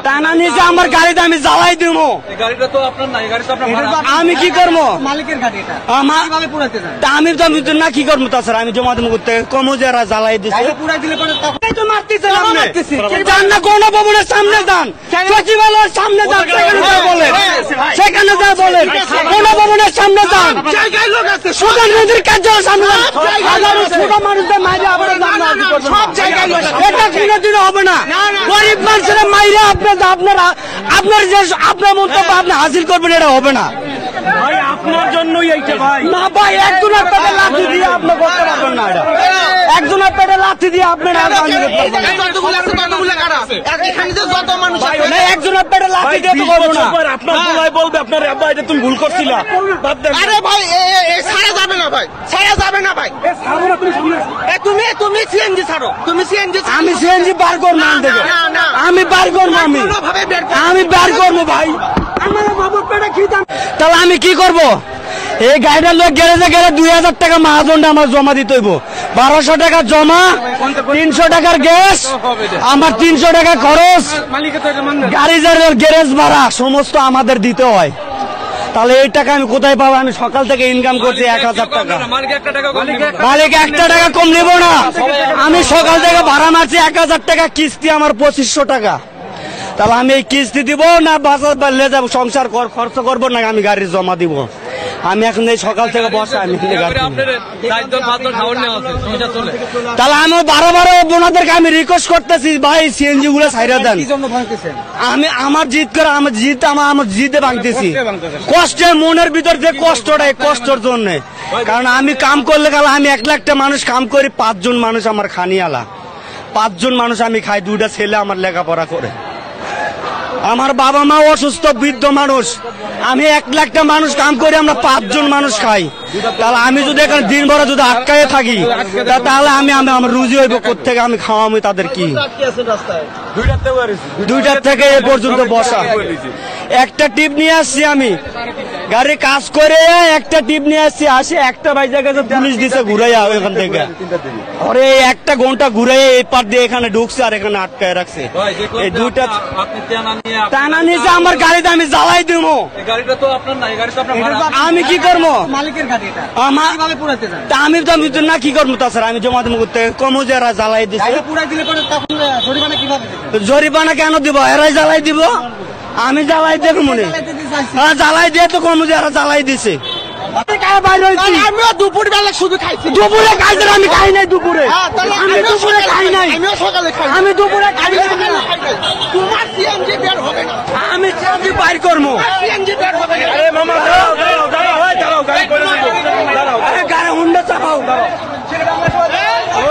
টানা নিচে আমার গাড়িতে আমি জ্বালাই দিব। আমি কি করবো? মালিকের গাড়ি আমি তো না কি করবো? তাছাড়া আমি জমা দেবো করতে কমো যারা জ্বালাই দিচ্ছে গণভবনের সামনে যান, সচিবালয়ের সামনে যান, সেখানে যা বলেন গণভবনের সামনে যান, প্রধানমন্ত্রীর কার্যালয়ের সামনে মানুষদের মাইরে এটা কোনোদিনও হবে না। গরিব মানুষের মাইরে আপনার যে আপনার মন্তব্য আপনি হাসিল করবেন এটা হবে না ভাই। আপনার জন্যই এইটা ভাই না ভাই, একজনের পেটে লাথি দিয়ে আপনি করতে পারবেন না। এটা একজনের পেটে লাথি দিয়ে আপনারা একজনের পেটে লাথি দিয়ে তো করবো না। আপনার বলাই বলবে আপনার আব্বা এটা তুমি ভুল করছিল। আরে ভাই ছাড়া যাবে না ভাই, ছাড়া যাবে না ভাই। তুমি সিএনজি ছাড়ো, তুমি সিএনজি। আমি সিএনজি বার করবো না, আমি বার করবো, আমি বার করবো ভাই। তাহলে আমি কি করবো? এই গাড়িটার লোক গ্যারেজে গেলে 2000 টাকা মাহাজনটা আমার জমা দিতে হইব। 1200 টাকা জমা, 300 টাকার গ্যাস, আমার 300 টাকা খরচ, গাড়ির গ্যারেজ ভাড়া সমস্ত আমাদের দিতে হয়। তাহলে এই টাকা আমি কোথায় পাবো? আমি সকাল থেকে ইনকাম করছি 1000 টাকা, মালিক 1 টাকা কম নেব না। আমি সকাল থেকে ভাড়া মারছি 1000 টাকা, কিস্তি আমার 2500 টাকা। তাহলে আমি এই কিস্তি দিব না বাজার বাড়লে যাবো, সংসার খরচ করবো না আমি গাড়ি জমা দিব? আমি এখন এই সকাল থেকে বসা, আমি তাহলে আমি বারবার বোনাদেরকে আমি রিকোয়েস্ট করতেছি ভাই সিএনজি গুলো ছাইরা দেন। আমি আমার জিদ করে আমার জিদে ভাঙতেছি, কষ্টের মনের ভিতর যে কষ্টটা, এই কষ্টের জন্য। কারণ আমি কাম করলে গেলে আমি 1 লাখটা মানুষ কাম করি, 5 জন মানুষ আমার খানিয়ালা, 5 জন মানুষ আমি খাই, 2টা ছেলে আমার লেখাপড়া করে, আমার বাবা মা অসুস্থ বৃদ্ধ মানুষ, আমি 1 লাখটা মানুষ কাম করি, আমরা 5 জন মানুষ খাই। তাহলে আমি যদি এখানে দিন ভরা যদি আটকায় থাকি তাহলে আমি আমার রুজি হইব কোথেকে? আমি খাওয়াবো তাদের কি? 2টার থেকে এ পর্যন্ত বসা। একটা টিপ নিয়ে আসছি আমি, গাড়ি কাজ করে একটা টিপ নিয়ে আসছি, আসে 1টা বাজে গেছে, পুলিশ দিছে ঘুরাইয়া এখান থেকে। আরে 1 ঘন্টা ঘুরাইয়া এই পার দিয়ে এখানে ঢুকছে আর এখানে আটকায় রাখছে। এই 2টা টানা নিচে আমার গাড়িতে আমি জ্বালাই দিব। আমি কি করবো? মালিকের গাড়ি আমি তো না কি করবো? তাছাড়া আমি জমা দেবো করতে কমো যারা জ্বালাই দিচ্ছে। জরিমানা কেন দিব? এরাই জ্বালাই দিব, আমি জ্বালাই দেবো মনে? জ্বালাই দিয়ে তো কমো যারা জ্বালাই দিছে। দুপুর বেলা শুধু খাইছি, দুপুরে খাইছি, আমি খাই নাই দুপুরে, আমি দুপুরে খাই নাই, আমি দুপুরে খাই নাই। তোমার সিএনজি বের হবে না, আমি সিএনজি বাইর করবো। গাড়ি হুন্ডা চাপাও,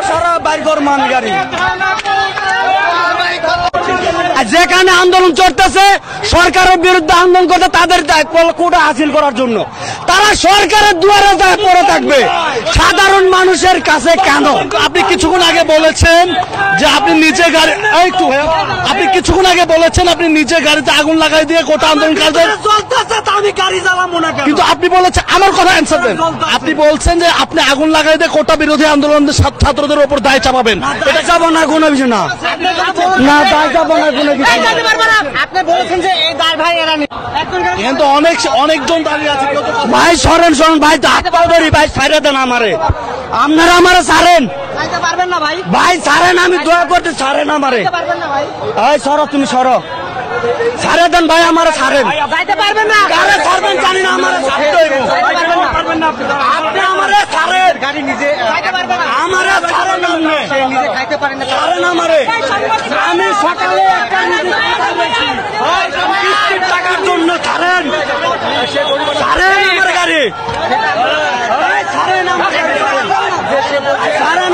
সারা বাইর করবো আমি গাড়ি। যেখানে আন্দোলন চলতেছে সরকারের বিরুদ্ধে আন্দোলন করতে, তাদের কোটা হাসিল করার জন্য তারা সরকারের দুয়ারে পড়ে থাকবে, সাধারণ মানুষের কাছে কেন? আপনি কিছুক্ষণ আগে বলেছেন যে আপনি নিজে গাড়ি, আপনি কিছুক্ষণ আগে বলেছেন আপনি নিজে গাড়িতে আগুন লাগাই দিয়ে কোটা আন্দোলন করবেন, আমি গাড়ি চালাবো না। কিন্তু আপনি বলেছেন, আমার কথা অ্যান্সার দেন, আপনি বলছেন যে আপনি আগুন লাগাই দিয়ে কোটা বিরোধী আন্দোলনের ছাত্রদের উপর দায় চাপাবেন। এটা যাবো না কোনো কিছু না, না দায় যাবো না কোনো কিছু। আপনি বলেছেন যে এই দায় ভাই এরা কিন্তু অনেকজন দাঁড়িয়ে আছে। ভাই সরেন ভাই, হাত পা ধরি ভাই, ছাইরা দেন আমারে, আপনারা আমারে ছাড়েন ভাই, ছাড়েন, আমি দোয়া করতে ছাড়েন আমারে। এই সরো, তুমি সরো, ছাড়ে দেন ভাই, আমারে ছাড়েন। ছাড়বেন জানি না, আমারে ছাড়তে হইব, আপনি আমারে ছাড়েন, গাড়ি নিজে আমারে ছাড়েন, নিজে খাইতে পারেন না, ছাড়েন আমারে। আমি সকালে একটা টাকার জন্য ছাড়েন, ছাড়েন আমার গাড়ি, ছাড়েন আমার গাড়ি, ছাড়েন।